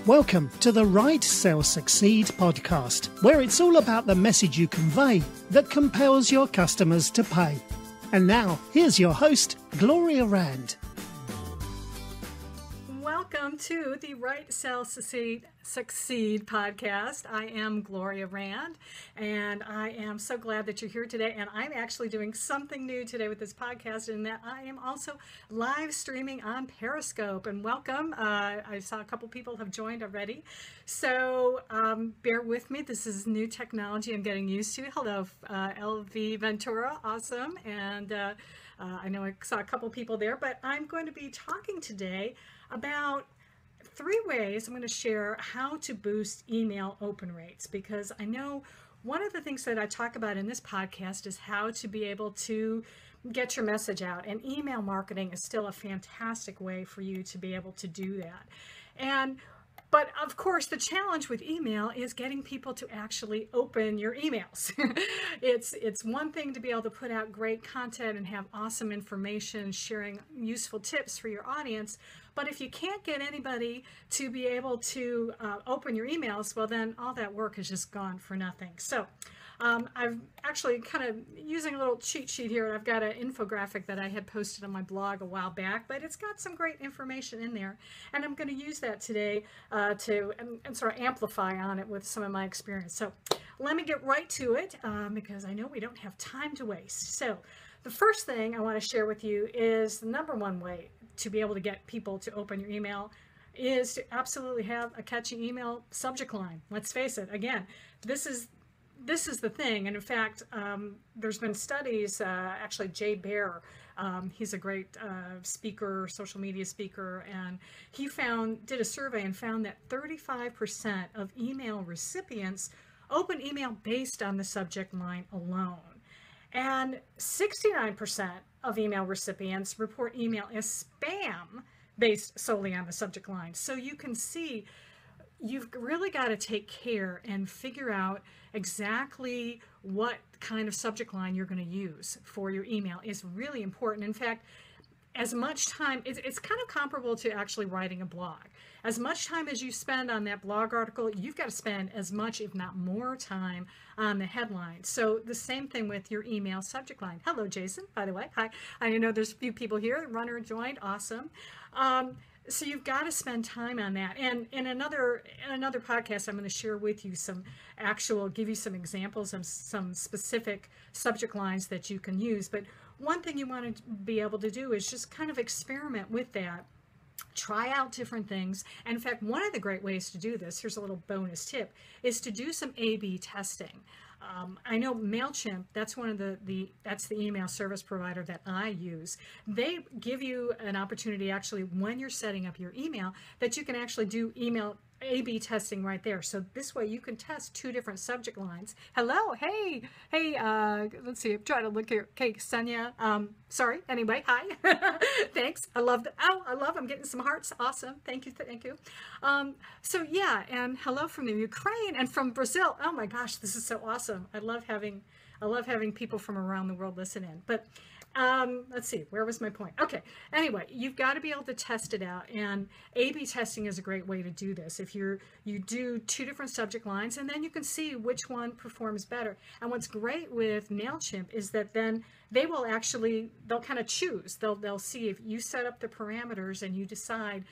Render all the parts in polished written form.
Welcome to the Right Sell Succeed podcast, where it's all about the message you convey that compels your customers to pay. And now, here's your host, Gloria Rand. Welcome to the Right Sell Succeed podcast. I am Gloria Rand, and I am so glad that you're here today. And I'm actually doing something new today with this podcast, in that I am also live streaming on Periscope. And welcome. I saw a couple people have joined already. So bear with me. This is new technology I'm getting used to. Hello, LV Ventura. Awesome. And I know I saw a couple people there, but I'm going to be talking today about 3 ways I'm going to share how to boost email open rates, because I know one of the things that I talk about in this podcast is how to be able to get your message out, and email marketing is still a fantastic way for you to be able to do that. But of course, the challenge with email is getting people to actually open your emails. It's one thing to be able to put out great content and have awesome information, sharing useful tips for your audience. But if you can't get anybody to be able to open your emails, well, then all that work is just gone for nothing. So I'm actually kind of using a little cheat sheet here, and I've got an infographic that I had posted on my blog a while back, but it's got some great information in there, and I'm going to use that today to sort of amplify on it with some of my experience. So let me get right to it, because I know we don't have time to waste. So the first thing I want to share with you is the number one way to be able to get people to open your email is to absolutely have a catchy email subject line. Let's face it, again, this is the thing. And in fact, there's been studies, actually Jay Baer, he's a great speaker, social media speaker, and he did a survey and found that 35% of email recipients open email based on the subject line alone. And 69% of email recipients report email as spam based solely on the subject line. So you can see you've really got to take care and figure out exactly what kind of subject line you're going to use for your email. Is really important. In fact, as much time, it's kind of comparable to actually writing a blog. As much time as you spend on that blog article, you've got to spend as much, if not more, time on the headline. So the same thing with your email subject line. Hello, Jason, by the way. Hi. I know there's a few people here. Runner joined. Awesome. So you've got to spend time on that. And in another podcast, I'm going to share with you give you some examples of some specific subject lines that you can use. But one thing you want to be able to do is just kind of experiment with that. Try out different things. And in fact, one of the great ways to do this, here's a little bonus tip, is to do some A/B testing. I know MailChimp, that's that's the email service provider that I use. They give you an opportunity, actually, when you're setting up your email, that you can actually do email A/B testing right there. So this way you can test 2 different subject lines. Hello, hey, let's see, I'm trying to look here. Okay, Sonia, sorry, anyway, hi. Thanks. I'm getting some hearts. Awesome. Thank you. So yeah, and hello from the Ukraine and from Brazil. Oh my gosh, this is so awesome. I love having people from around the world listen in. But let's see, where was my point? Okay, anyway, you've got to be able to test it out, and A/B testing is a great way to do this. If you do 2 different subject lines, and then you can see which one performs better. And what's great with MailChimp is that then they'll kind of choose. They'll see if you set up the parameters and you decide,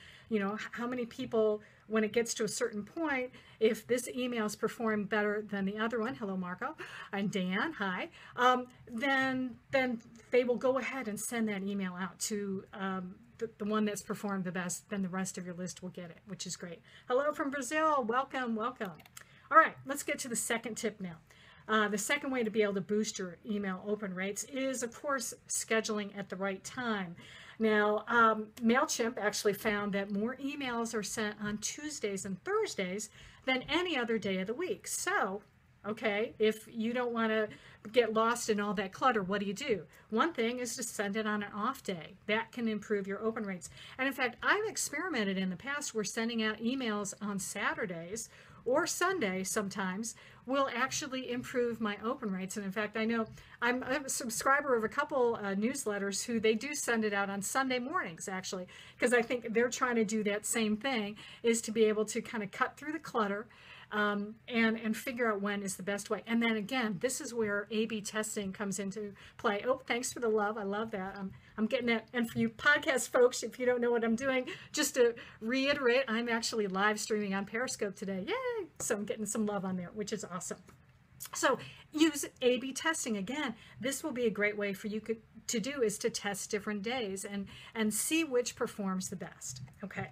how many people, when it gets to a certain point, if this email is performing better than the other one, hello Marco, and Dan, hi, then they will go ahead and send that email out to the one that's performed the best. Then the rest of your list will get it, which is great. Hello from Brazil, welcome. All right, let's get to the second tip now. The second way to be able to boost your email open rates is, of course, scheduling at the right time. Now, MailChimp actually found that more emails are sent on Tuesdays and Thursdays than any other day of the week. So Okay, if you don't want to get lost in all that clutter, what do? One thing is to send it on an off day. That can improve your open rates. And in fact, I've experimented in the past where sending out emails on Saturdays or Sunday sometimes will actually improve my open rates. And in fact, I know I'm a subscriber of a couple newsletters who they do send it out on Sunday mornings, actually, because I think they're trying to do that same thing, is to be able to kind of cut through the clutter and figure out when is the best way. And then again, this is where A/B testing comes into play. Oh, thanks for the love. I love that. I'm getting that. And for you podcast folks, if you don't know what I'm doing, just to reiterate, I'm actually live streaming on Periscope today. Yay! So I'm getting some love on there, which is awesome. So use A/B testing. Again, this will be a great way for you to do, is to test different days and see which performs the best. Okay.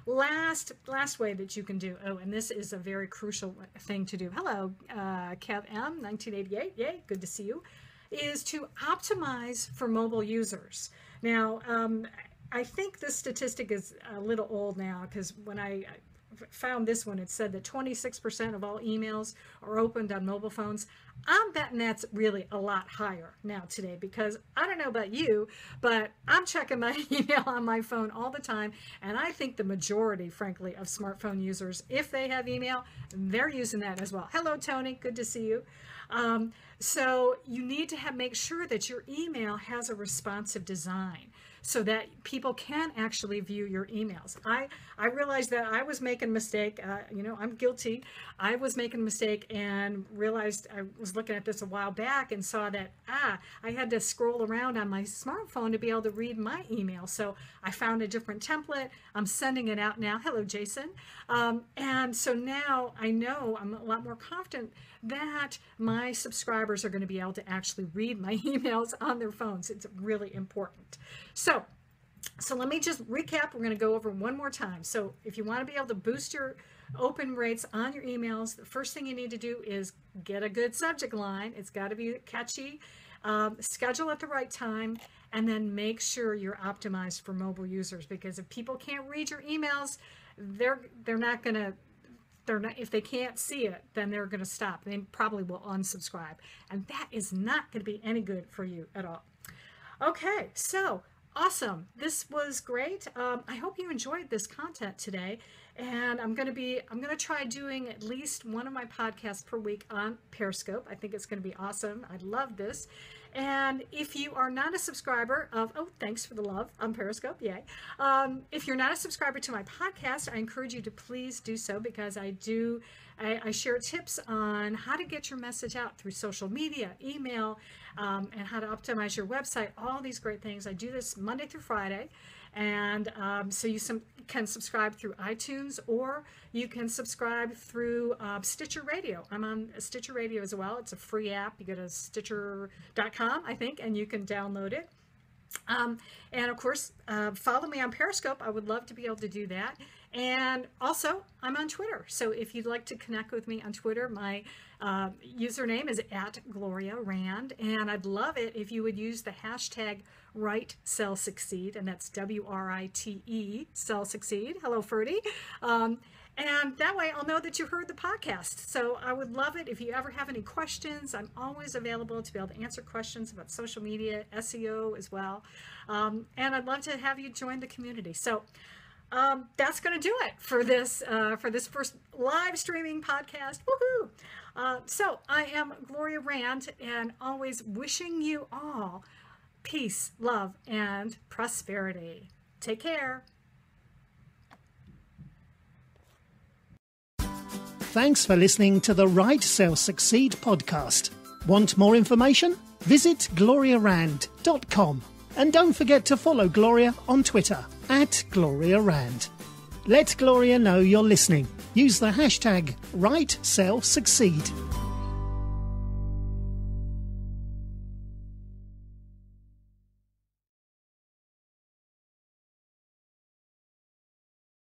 Last way that you can do, and this is a very crucial thing to do. Hello, Kev M, 1988, yay, good to see you, is to optimize for mobile users. Now, I think this statistic is a little old now, because when I found this one, it said that 26% of all emails are opened on mobile phones. I'm betting that's really a lot higher now today, because I don't know about you, but I'm checking my email on my phone all the time, and I think the majority, frankly, of smartphone users, if they have email, they're using that as well. Hello, Tony, good to see you. So you need to make sure that your email has a responsive design, so that people can actually view your emails. I realized that I was making a mistake. I'm guilty. I was making a mistake and realized, I was looking at this a while back and saw that, I had to scroll around on my smartphone to be able to read my email. So I found a different template. I'm sending it out now. Hello, Jason. And so now I know I'm a lot more confident that my subscribers are going to be able to actually read my emails on their phones. It's really important. So let me just recap. We're going to go over one more time. So if you want to be able to boost your open rates on your emails, the first thing you need to do is get a good subject line. It's got to be catchy, schedule at the right time, and then make sure you're optimized for mobile users, because if people can't read your emails, they're not going to, if they can't see it, then they're going to stop. They probably will unsubscribe, and that is not going to be any good for you at all. Okay, so awesome. This was great. I hope you enjoyed this content today, and I'm going to try doing at least one of my podcasts per week on Periscope. I think it's going to be awesome. I love this. And if you are not a subscriber of, thanks for the love on Periscope, yay. If you're not a subscriber to my podcast, I encourage you to please do so, because I share tips on how to get your message out through social media, email, and how to optimize your website, all these great things. I do this Monday through Friday. And so you can subscribe through iTunes, or you can subscribe through Stitcher Radio. I'm on Stitcher Radio as well. It's a free app. You go to Stitcher.com, I think, and you can download it. And of course, follow me on Periscope. I would love to be able to do that. And also, I'm on Twitter. So if you'd like to connect with me on Twitter, my username is @GloriaRand. And I'd love it if you would use the hashtag WriteSellSucceed, and that's WRITE, Sell Succeed. Hello, Ferdy. And that way I'll know that you heard the podcast. So I would love it if you ever have any questions. I'm always available to be able to answer questions about social media, SEO as well. And I'd love to have you join the community. So that's going to do it for this first live streaming podcast. Woohoo! So I am Gloria Rand, and always wishing you all peace, love, and prosperity. Take care. Thanks for listening to the Write, Sell, Succeed podcast. Want more information? Visit gloriarand.com. And don't forget to follow Gloria on Twitter @GloriaRand. Let Gloria know you're listening. Use the hashtag WriteSellSucceed.